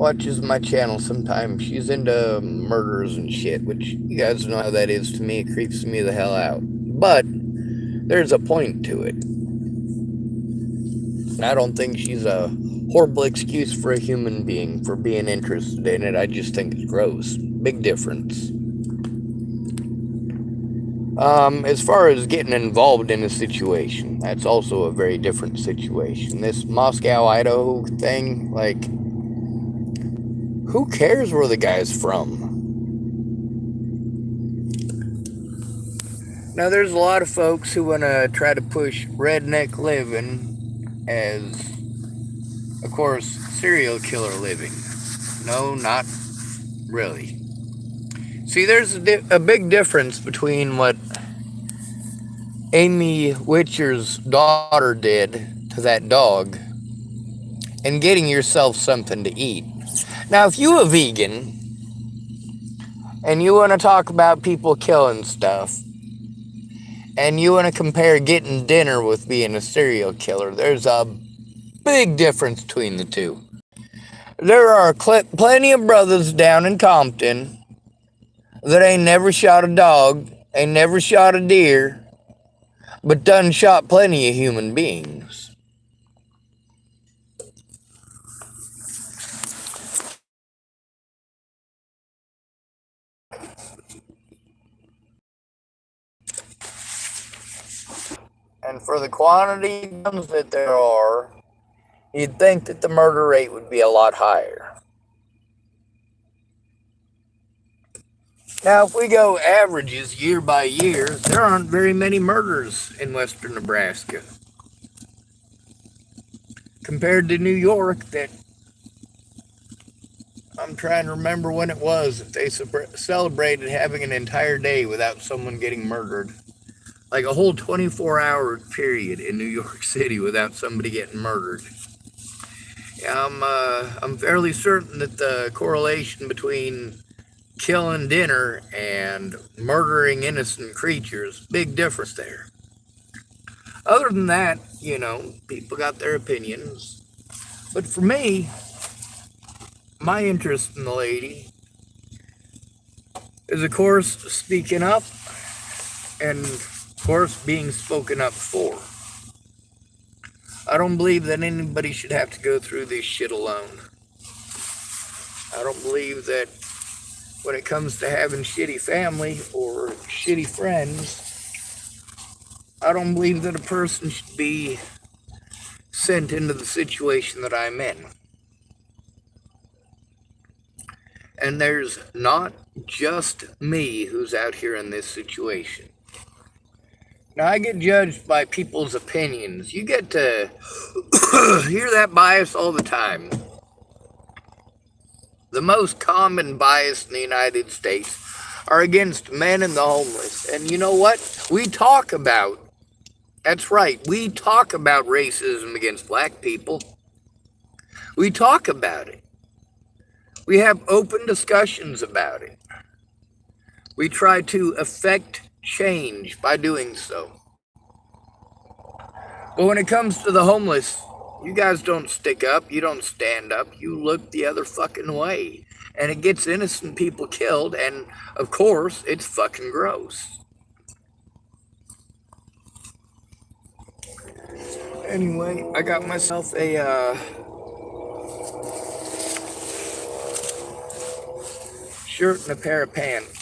watches my channel sometimes. She's into murders and shit, which you guys know how that is to me. It creeps me the hell out. But there's a point to it. I don't think she's a horrible excuse for a human being for being interested in it. I just think it's gross. Big difference. As far as getting involved in a situation, that's also a very different situation. This Moscow, Idaho thing, like, who cares where the guy's from? Now, there's a lot of folks who want to try to push redneck living as, of course, serial killer living. No, not really. See, there's a big difference between what Amy Witcher's daughter did to that dog and getting yourself something to eat. Now, if you a vegan and you want to talk about people killing stuff and you want to compare getting dinner with being a serial killer, there's a big difference between the two. There are plenty of brothers down in Compton that ain't never shot a dog, ain't never shot a deer, but done shot plenty of human beings. And for the quantity of guns that there are, you'd think that the murder rate would be a lot higher. Now, if we go averages year by year, there aren't very many murders in western Nebraska. Compared to New York, that I'm trying to remember when it was that they celebrated having an entire day without someone getting murdered. Like a whole 24-hour period in New York City without somebody getting murdered. I'm fairly certain that the correlation between killing dinner and murdering innocent creatures, big difference there. Other than that, people got their opinions. But for me, my interest in the lady is, of course, speaking up and, of course, being spoken up for. I don't believe that anybody should have to go through this shit alone. I don't believe that when it comes to having shitty family or shitty friends, I don't believe that a person should be sent into the situation that I'm in. And there's not just me who's out here in this situation. Now, I get judged by people's opinions. You get to hear that bias all the time. The most common bias in the United States are against men and the homeless. And you know what? That's right, we talk about racism against black people. We talk about it. We have open discussions about it. We try to effect change by doing so. But when it comes to the homeless, you guys don't stick up, you don't stand up, you look the other fucking way. And it gets innocent people killed, and of course, it's fucking gross. Anyway, I got myself a shirt and a pair of pants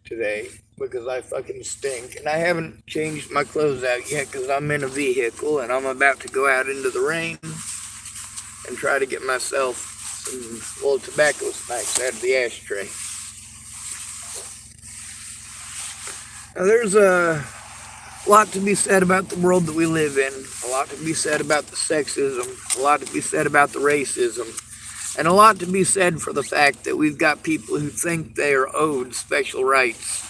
today because I fucking stink. And I haven't changed my clothes out yet because I'm in a vehicle and I'm about to go out into the rain and try to get myself some little tobacco snacks out of the ashtray. Now, there's a lot to be said about the world that we live in, a lot to be said about the sexism, a lot to be said about the racism, and a lot to be said for the fact that we've got people who think they are owed special rights,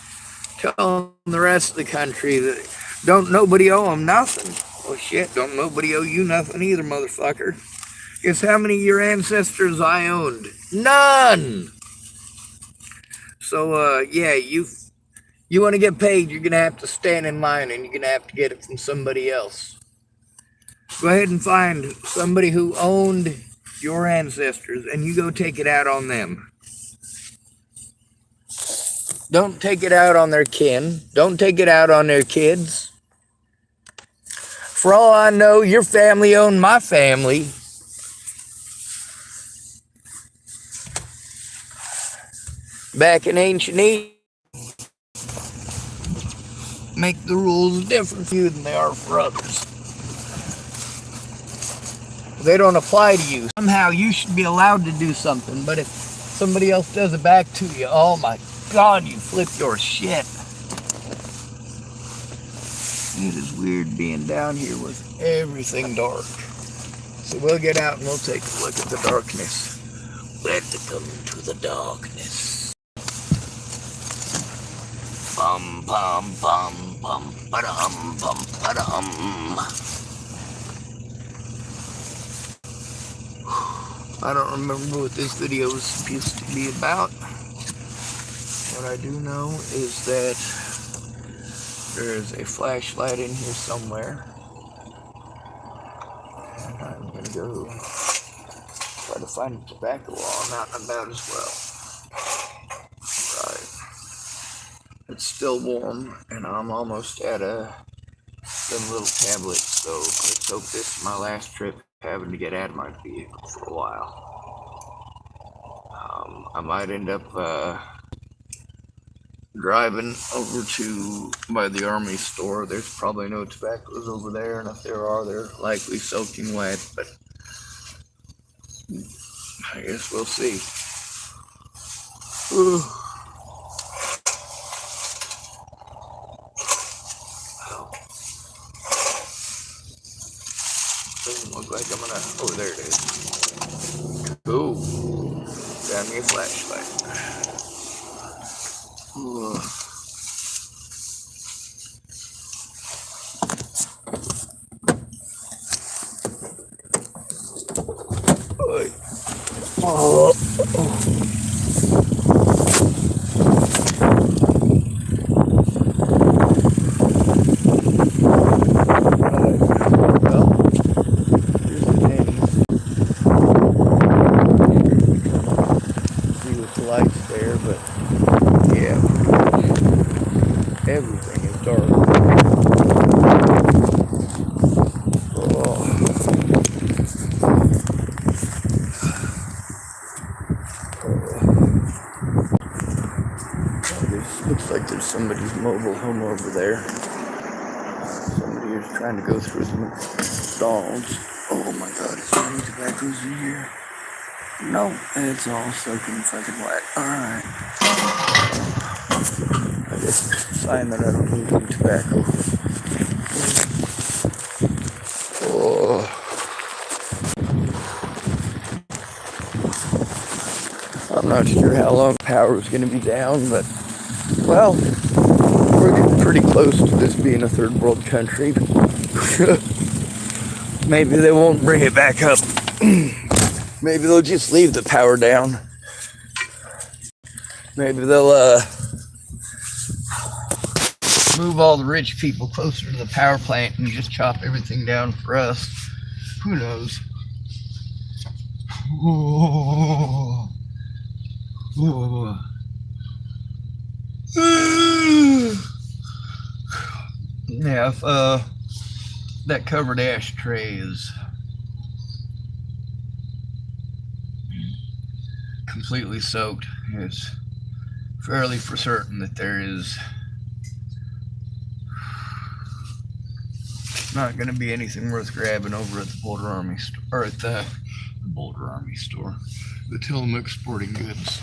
telling the rest of the country that don't nobody owe them nothing. Well, shit, don't nobody owe you nothing either, motherfucker. Guess how many of your ancestors I owned? None! So, yeah, you want to get paid, you're going to have to stand in line and you're going to have to get it from somebody else. Go ahead and find somebody who owned your ancestors and you go take it out on them. Don't take it out on their kin. Don't take it out on their kids. For all I know, your family owned my family. Back in ancient Egypt. Make the rules different for you than they are for others. They don't apply to you. Somehow you should be allowed to do something, but if somebody else does it back to you, oh my God, you flip your shit. It is weird being down here with everything dark. So we'll get out and we'll take a look at the darkness. Welcome to the darkness. Bum bum bum bum ba-dum bum ba-dum. I don't remember what this video was supposed to be about. What I do know is that there's a flashlight in here somewhere. And I'm gonna go try to find a tobacco while I'm out and about as well. Right. It's still warm, and I'm almost at them little tablets, so let's hope this is my last trip having to get out of my vehicle for a while. I might end up driving over to by the army store. There's probably no tobaccos over there, and if there are, they're likely soaking wet, but I guess we'll see. Doesn't look like I'm gonna. Oh, there it is. Cool. Got me a flashlight. Oh. Lights there, but yeah, everything is dark. Oh. This looks like there's somebody's mobile home over there. Somebody is trying to go through the McDonald's. Oh my God, is there any tobaccos in here? No, it's all soaking fucking wet. Alright. I guess it's a sign that I don't need any tobacco. Oh. I'm not sure how long power is going to be down, but, well, we're getting pretty close to this being a third world country. Maybe they won't bring it back up. Maybe they'll just leave the power down. Maybe they'll move all the rich people closer to the power plant and just chop everything down for us. Who knows? Oh. Oh. Yeah, if that covered ashtray is completely soaked, it's fairly for certain that there is not going to be anything worth grabbing over at the Boulder Army store, or at the Boulder Army store, the Tillamook Sporting Goods.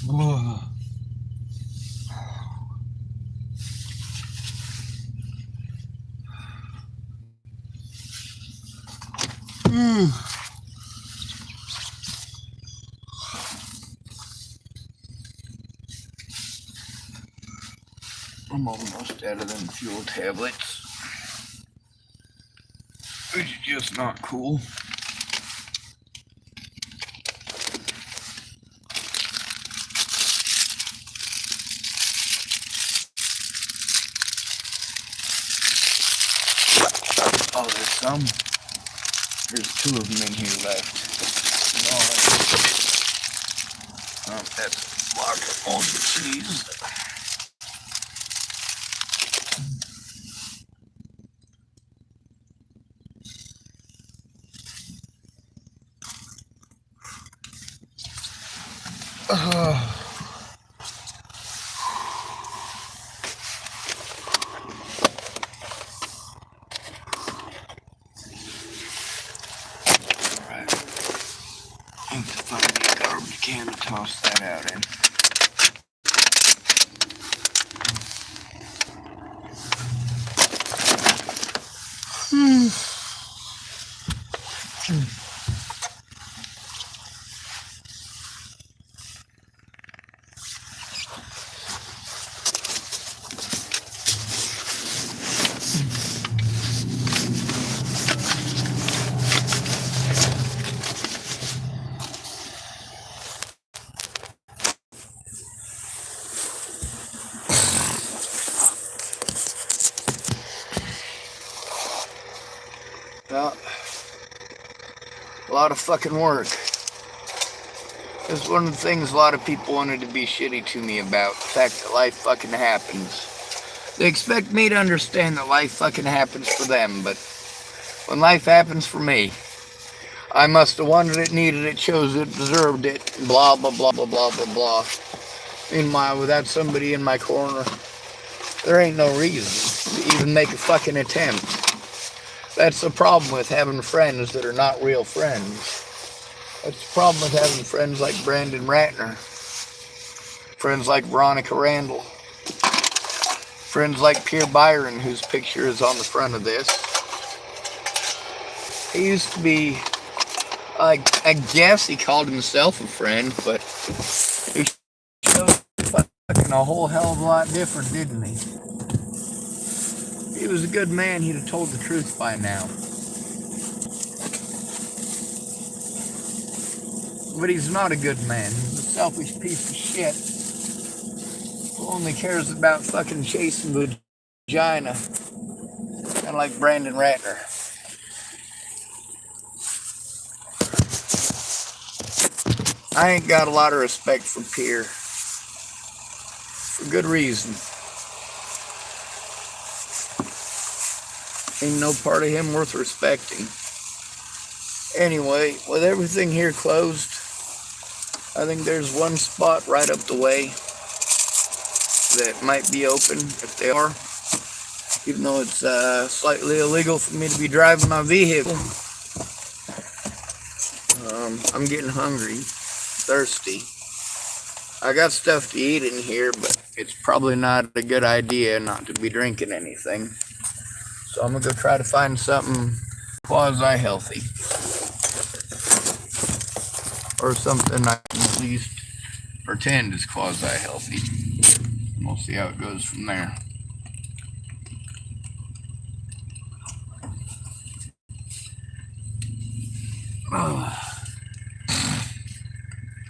Oh. I'm almost out of them fuel tablets, which is just not cool. some. There's 2 of them in here left. That's a block of all the cheese. I have to find me a garbage can to toss that out in. Well, a lot of fucking work. It's one of the things a lot of people wanted to be shitty to me about, the fact that life fucking happens. They expect me to understand that life fucking happens for them, but when life happens for me, I must have wanted it, needed it, chose it, deserved it, blah, blah, blah, blah, blah, blah, blah. Meanwhile, without somebody in my corner, there ain't no reason to even make a fucking attempt. That's the problem with having friends that are not real friends. That's the problem with having friends like Brandon Ratner. Friends like Veronica Randall. Friends like Pierre Byron, whose picture is on the front of this. He used to be, I guess he called himself a friend, but he showed fucking a whole hell of a lot different, didn't he? If he was a good man, he'd have told the truth by now. But he's not a good man. He's a selfish piece of shit who only cares about fucking chasing vagina. Kind of like Brandon Ratner. I ain't got a lot of respect for Pierre. For good reason. Ain't no part of him worth respecting. Anyway, with everything here closed, I think there's one spot right up the way that might be open if they are. Even though it's slightly illegal for me to be driving my vehicle. I'm getting hungry, thirsty. I got stuff to eat in here, but it's probably not a good idea not to be drinking anything. So I'm gonna go try to find something quasi-healthy. Or something I can at least pretend is quasi-healthy. And we'll see how it goes from there.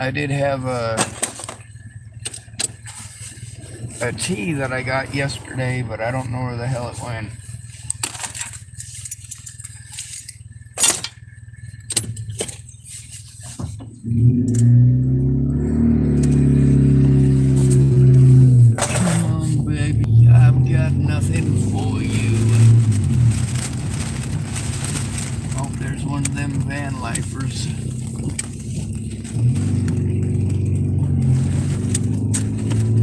I did have a tea that I got yesterday, but I don't know where the hell it went. Come on, baby, I've got nothing for you. Oh, there's one of them van lifers.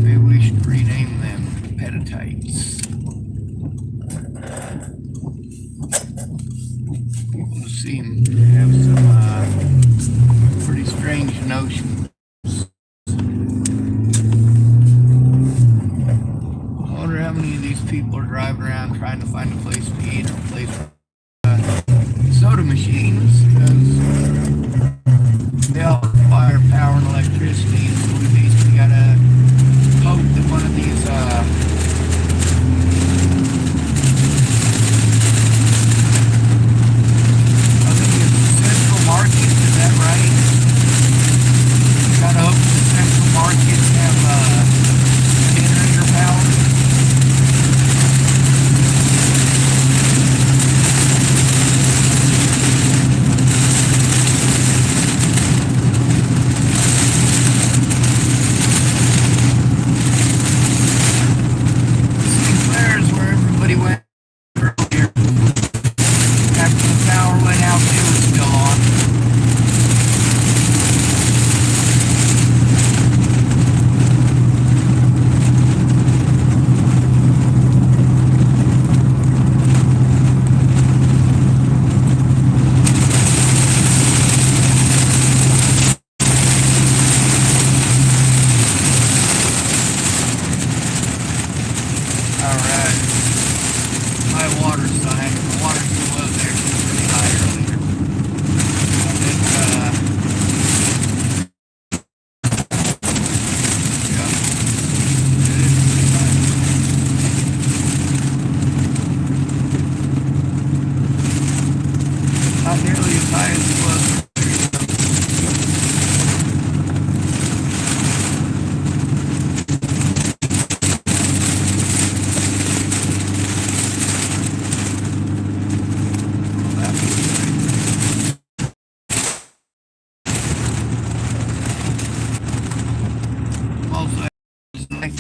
Maybe we should rename them Petitites. People seem to have some pretty strange notions. I wonder how many of these people are driving around trying to find a place to eat or a place for soda machines, because they all require power and electricity, so we basically gotta hope that one of these I think it's Central Market, is that right? Gotta hope the Central Markets have generator power.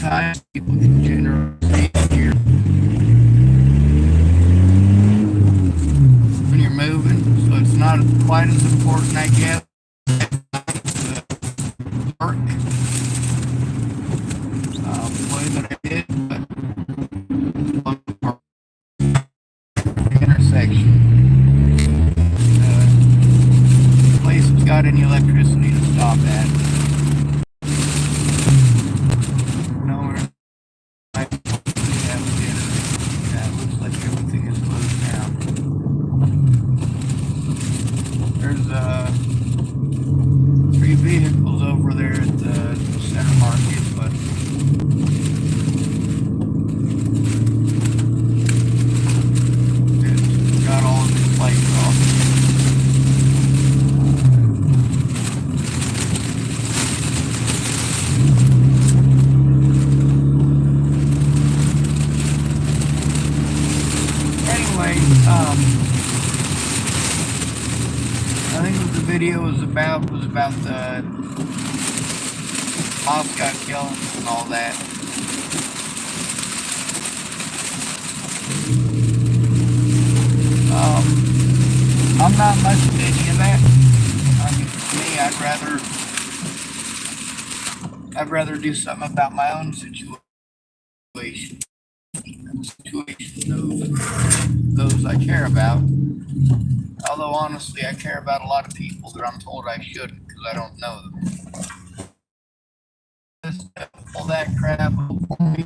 times people can generally hear when you're moving, so it's not quite as important, I guess. Work the way that I did, but intersection. The place has got any electricity to stop at. Nowhere. Yeah, it looks like everything is closed down. There's 3 vehicles over there at the center market, but it's got all of its lights off. Anyway, I think what the video was about the Moscow killings and all that. I'm not much of any of that. I mean, for me, I'd rather do something about my own situation and the situation of those I care about. Although honestly, I care about a lot of people that I'm told I shouldn't because I don't know them. All that crap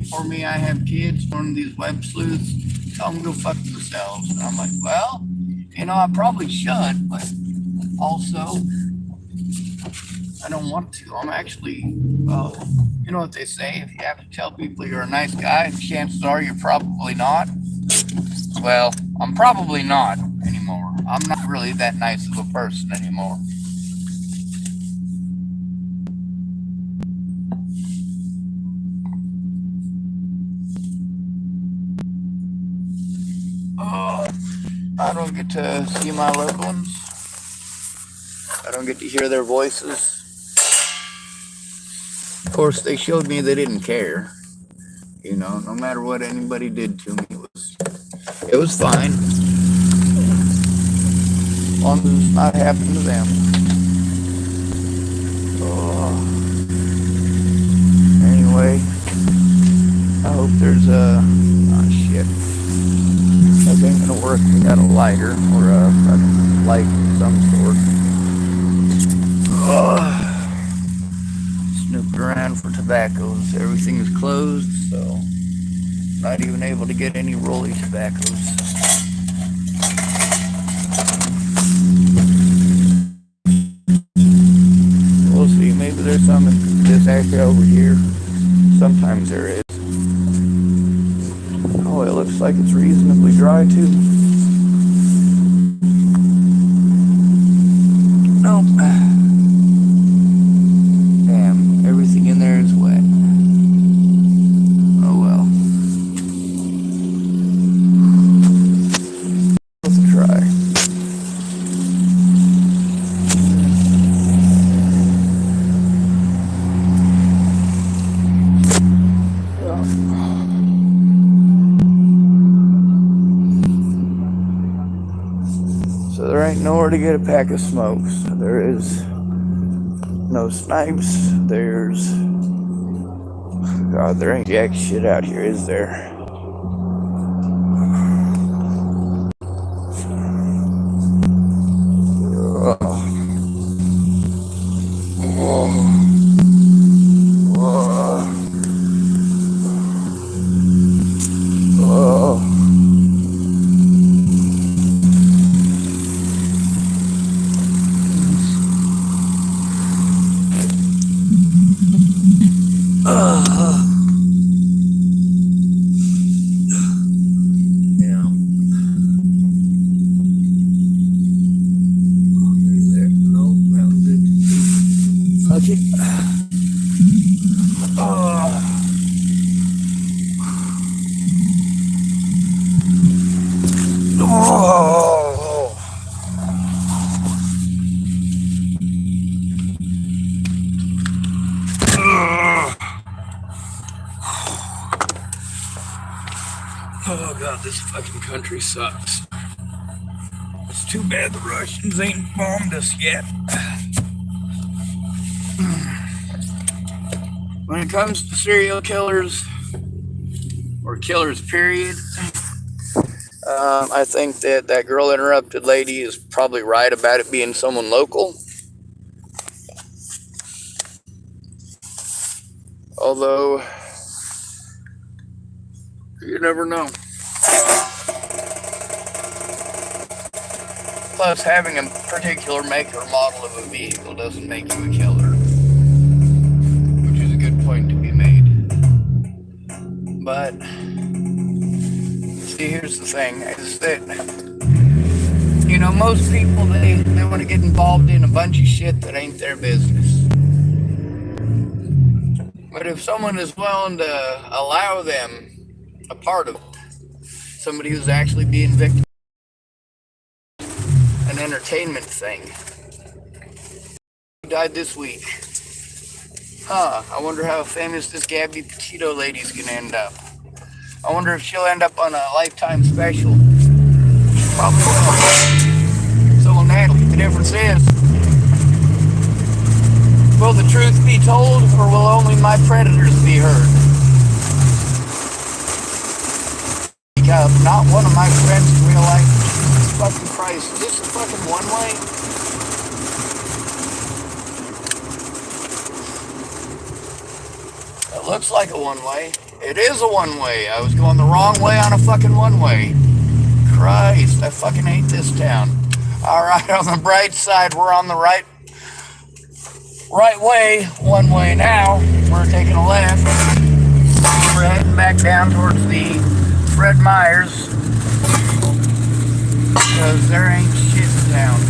for me. I have kids. One of these web sleuths tell them to go fuck themselves, and I'm like, well, I probably should, but also I don't want to. I'm actually, you know what they say? If you have to tell people you're a nice guy, chances are you're probably not. Well, I'm probably not anymore. I'm not really that nice of a person anymore. I don't get to see my loved ones. I don't get to hear their voices. Of course, they showed me they didn't care. No matter what anybody did to me, it was fine. As long as it's not happening to them. Anyway, I hope there's oh shit. That ain't gonna work. We got a lighter or a light of some sort. Snooping around for tobaccos. Everything is closed, so not even able to get any rolly tobaccos. We'll see. Maybe there's some in this area over here. Sometimes there is. Oh, it looks like it's reasonably dry too. Nope. Damn, everything in there is wet. Oh well. Let's try. So there ain't nowhere to get a pack of smokes. There is no snipes. God, there ain't jack shit out here, is there? This fucking country sucks. It's too bad the Russians ain't bombed us yet. When it comes to serial killers, or killers period, I think that girl interrupted lady is probably right about it being someone local. Although, you never know. Plus, having a particular make or model of a vehicle doesn't make you a killer, which is a good point to be made. But, see, here's the thing, is that, you know, most people, they want to get involved in a bunch of shit that ain't their business. But if someone is willing to allow them a part of it, somebody who's actually being victim of an entertainment thing, who died this week. I wonder how famous this Gabby Petito lady's gonna end up. I wonder if she'll end up on a Lifetime special. Probably will. So will Natalie. The difference is, will the truth be told, or will only my predators be heard? Because not one of my friends in real life, Jesus fucking Christ, is this a fucking one-way? It looks like a one-way. It is a one-way. I was going the wrong way on a fucking one-way. Christ, I fucking hate this town. Alright, on the bright side, we're on the right way, one way now. We're taking a left. We're heading back down towards the Fred Meyers, because there ain't shit in town.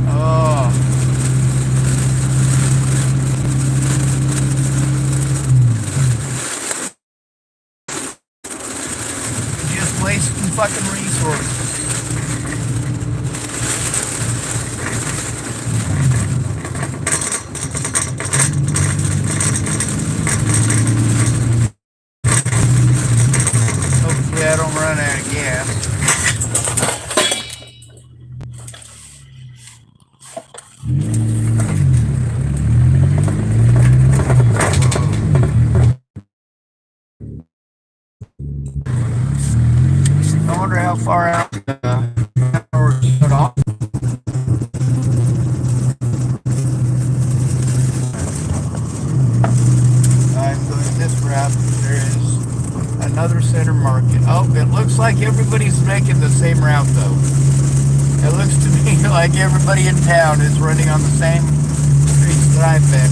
Oh. Just wasting fucking resources. I don't run out of gas. I wonder how far out the power is shut off. I'm going this route. There is another center market. Oh, it looks like everybody's making the same route though. It looks to me like everybody in town is running on the same streets that I've been.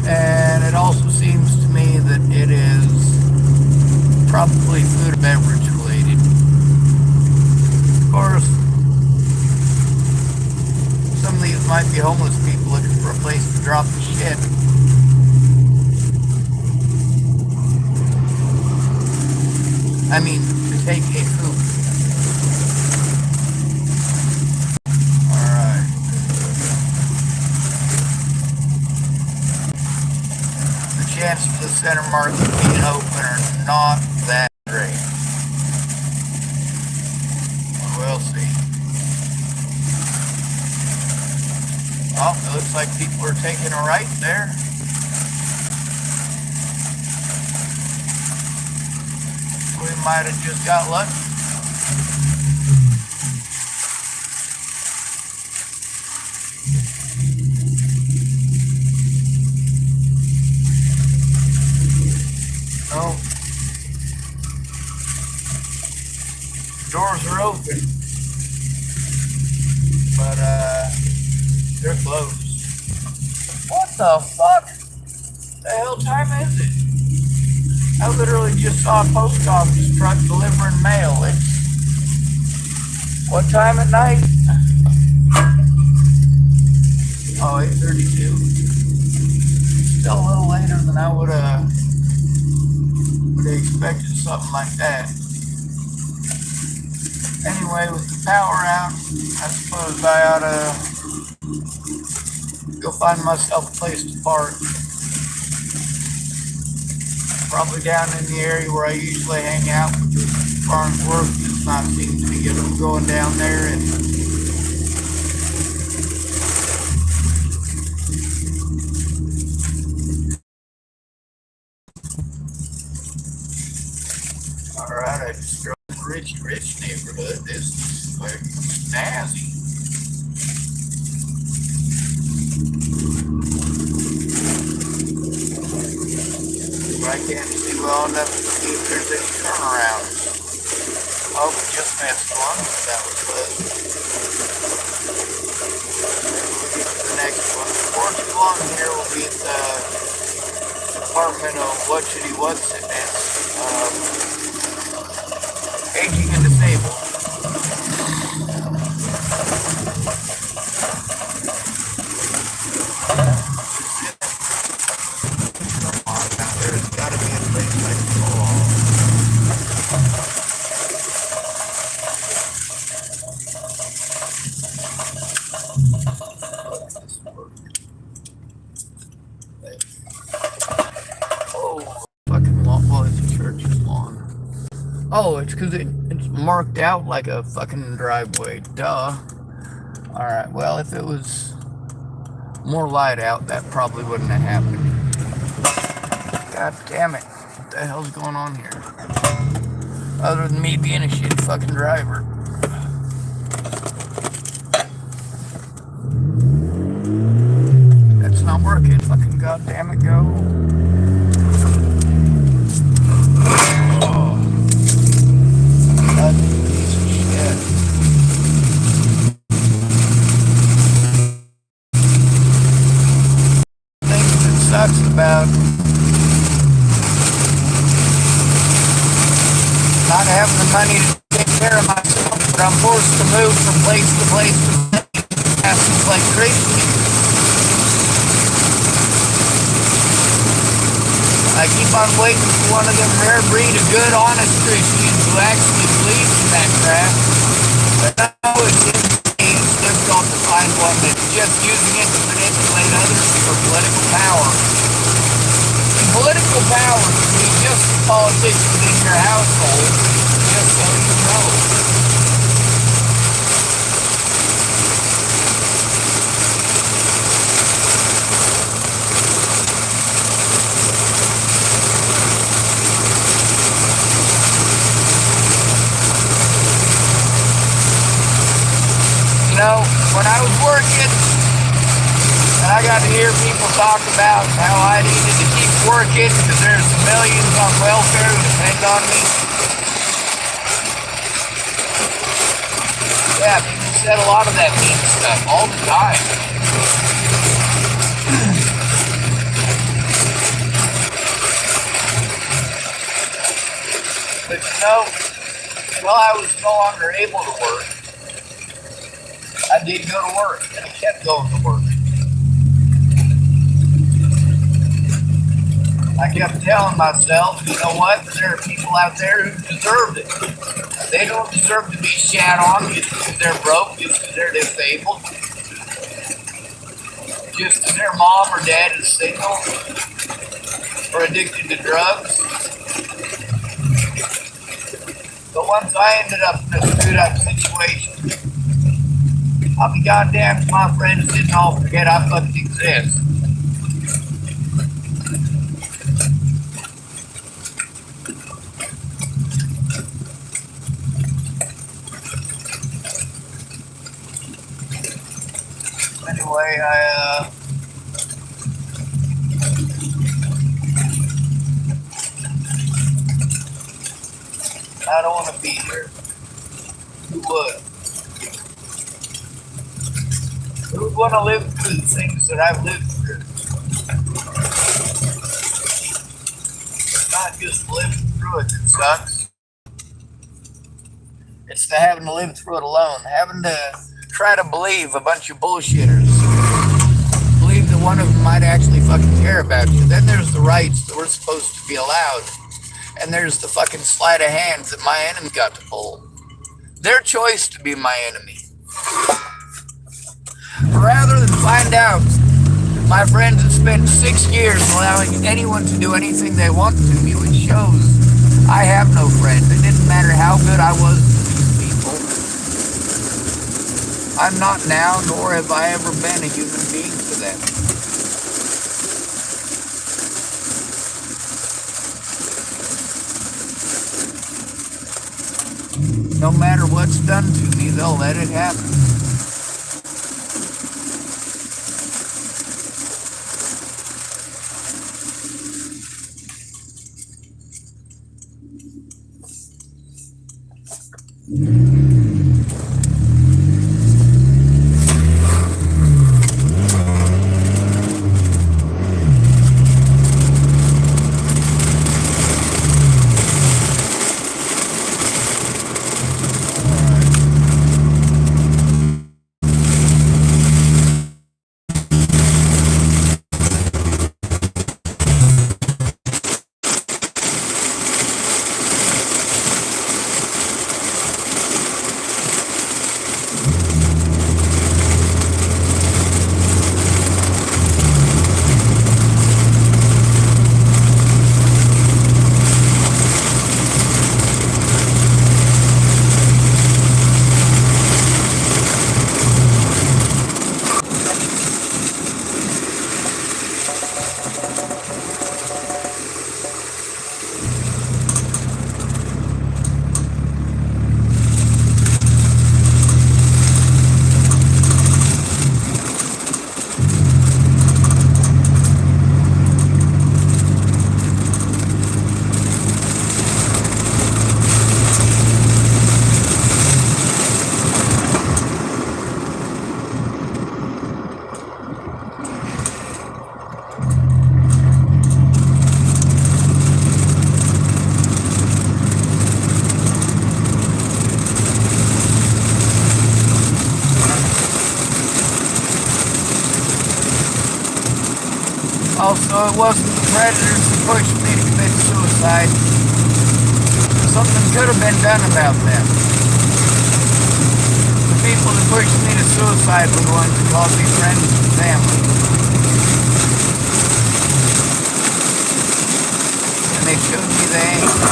And it also seems to me that it is probably food and beverage related. Of course, some of these might be homeless people looking for a place to drop the shit. I mean, to take a poop. Alright. The chance for the center market being open are not that great. We'll see. Oh, it looks like people are taking a right there. We might have just got lucky. Oh. Doors are open. But, they're closed. What the fuck? The hell time is it? I literally just saw a post office truck delivering mail. It's what time at night? Oh, 8:32. Still a little later than I would have expected something like that. Anyway, with the power out, I suppose I ought to go find myself a place to park. Probably down in the area where I usually hang out. Farnsworth does not seem to be going down there. And all right, I just drove in rich neighborhood. This is like snazzy. But I can't see well enough to see if there's any turnarounds. Oh, we just missed one. That was good. We'll get to the next one. Before too long here, we'll be at the Department of what's it is. Aging and Disabled. There's gotta be a place I can go on. Oh, fucking lawn. Well, it's a church's lawn. Oh, it's because it's marked out like a fucking driveway. Duh. Alright, well, if it was more light out, that probably wouldn't have happened. God damn it. What the hell's going on here? Other than me being a shitty fucking driver. That's not working. Fucking goddamn it, go. Oh. That's a piece of shit. Things that sucks about not having the money to take care of myself, but I'm forced to move from place to place to hassles like crazy. I keep on waiting for one of them rare breed of good, honest Christians who actually believes in that crap. But now it's difficult to find one that's just using it to manipulate others for political power. And political power can be just politics within your household, just so you know. You know, when I was working, and I got to hear people talk about how I needed to keep working because there's millions on welfare who depend on me. Yeah, people said a lot of that mean stuff all the time. But you know, until I was no longer able to work, I did go to work, and I kept going to work. I kept telling myself, you know what, there are people out there who deserve it. They don't deserve to be shat on just because they're broke, just because they're disabled, just because their mom or dad is single or addicted to drugs. But once I ended up in a screwed up situation, I'll be goddamn if my friends didn't all forget I fucking exist. Anyway, I don't want to be here. Who would? Who would want to live through the things that I've lived through? It's not just living through it that sucks. It's the having to live through it alone. Having to try to believe a bunch of bullshitters. Believe that one of them might actually fucking care about you. Then there's the rights that we're supposed to be allowed. And there's the fucking sleight of hands that my enemy got to pull. Their choice to be my enemy. Rather than find out that My friends have spent 6 years allowing anyone to do anything they want to me, which shows I have no friends. It didn't matter how good I was to these people. I'm not now, nor have I ever been a human being to them. No matter what's done to me, they'll let it happen. Also, it wasn't the predators who pushed me to commit suicide. Something could have been done about that. The people that pushed me to suicide were the ones that called me friends and family. And they showed me the anger.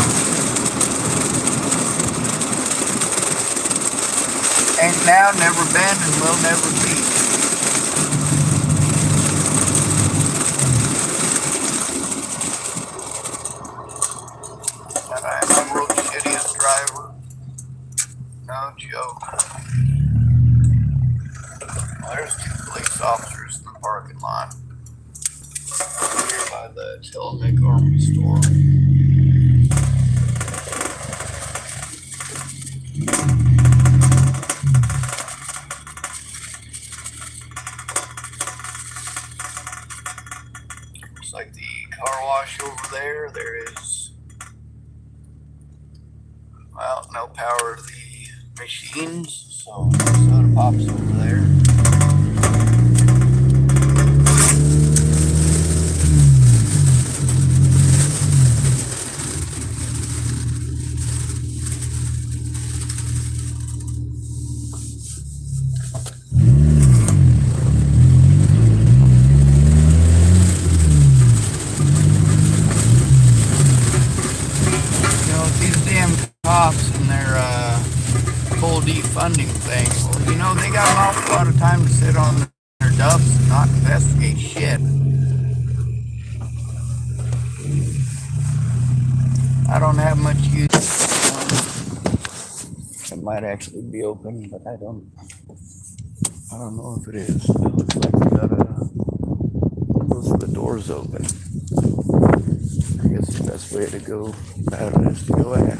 Ain't now, never been, and will never be. And I'm the world's shittiest driver. No joke. Well, there's 2 police officers in the parking lot. Here by the Tillamook Army store. Looks like the car wash over there. There is, well, no power to the machines, so soda pops over there. Cops and their full defunding thing. Well, you know, they got an awful lot of time to sit on their duffs and not investigate shit. I don't have much use. It might actually be open, but I don't know if it is. It looks like we got both of the doors open. I guess the best way to go about it is to go ask.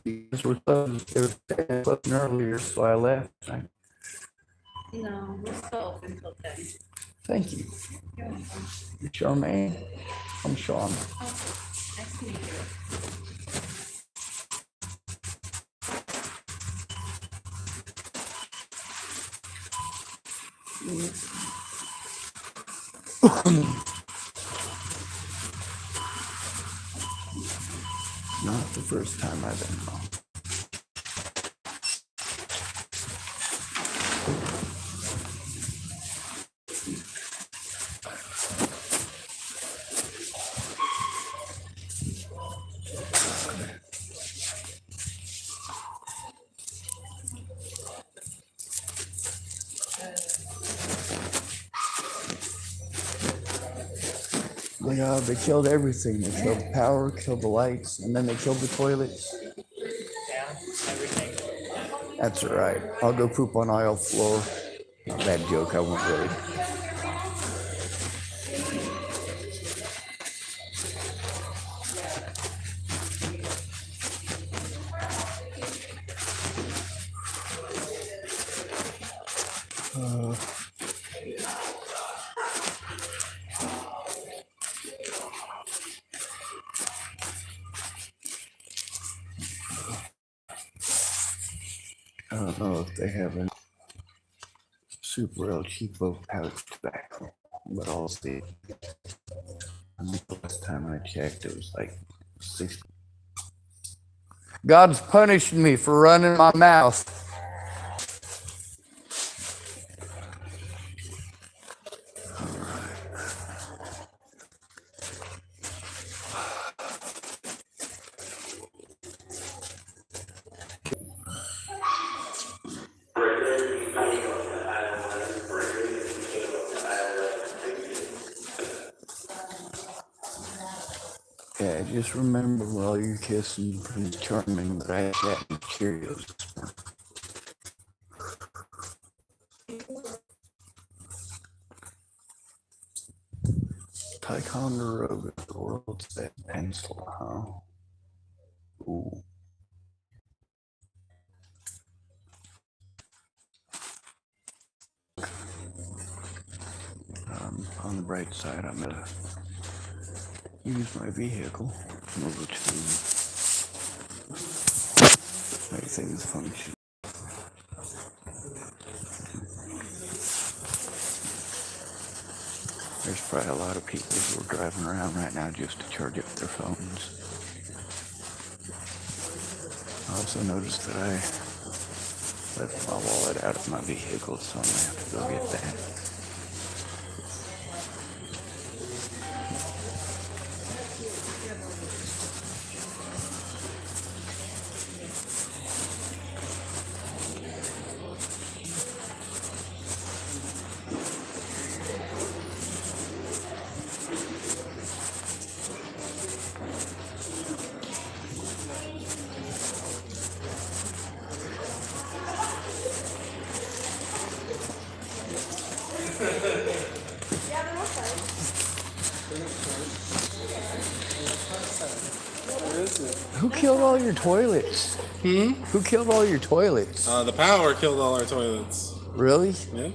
These were closing earlier, so I left. No, we're still open until 10. Thank you. You're welcome. You're Charmaine. I'm Sean. Nice to meet you. Not the first time I've been wrong. Yeah, they killed everything. They killed the power, killed the lights, and then they killed the toilets. That's all right. I'll go poop on aisle floor. Bad joke. I won't really. I don't know if they have a Super El Cheapo pouch tobacco, but I'll see. I think the last time I checked, it was like 60. God's punishing me for running my mouth. Yeah, just remember while you're kissing Prince Charming that I had that in Cheerios this morning. Ticonderoga, the world's best pencil, huh? Ooh. On the bright side, I'm gonna use my vehicle in order to make things function. There's probably a lot of people who are driving around right now just to charge up their phones. I also noticed that I left my wallet out of my vehicle, so I'm gonna have to go get that. Who killed all your toilets? Who killed all your toilets? The power killed all our toilets. Really? Yeah.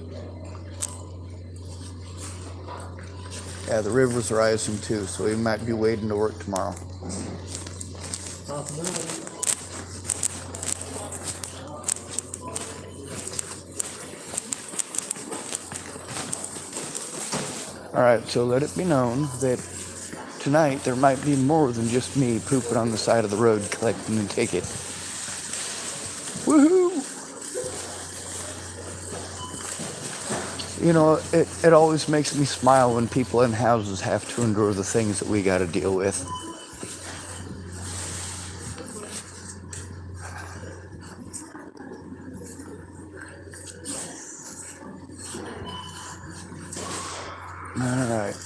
Yeah, the river's rising too, so we might be waiting to work tomorrow. All right, so let it be known that tonight there might be more than just me pooping on the side of the road collecting a ticket. Woohoo! You know, it always makes me smile when people in houses have to endure the things that we got to deal with. All right.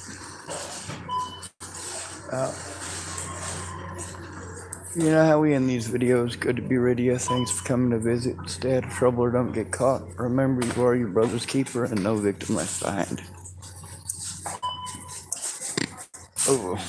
You know how we end these videos? Good to be rid of you. Thanks for coming to visit. Stay out of trouble or don't get caught. Remember, you are your brother's keeper and no victim left behind. Oh.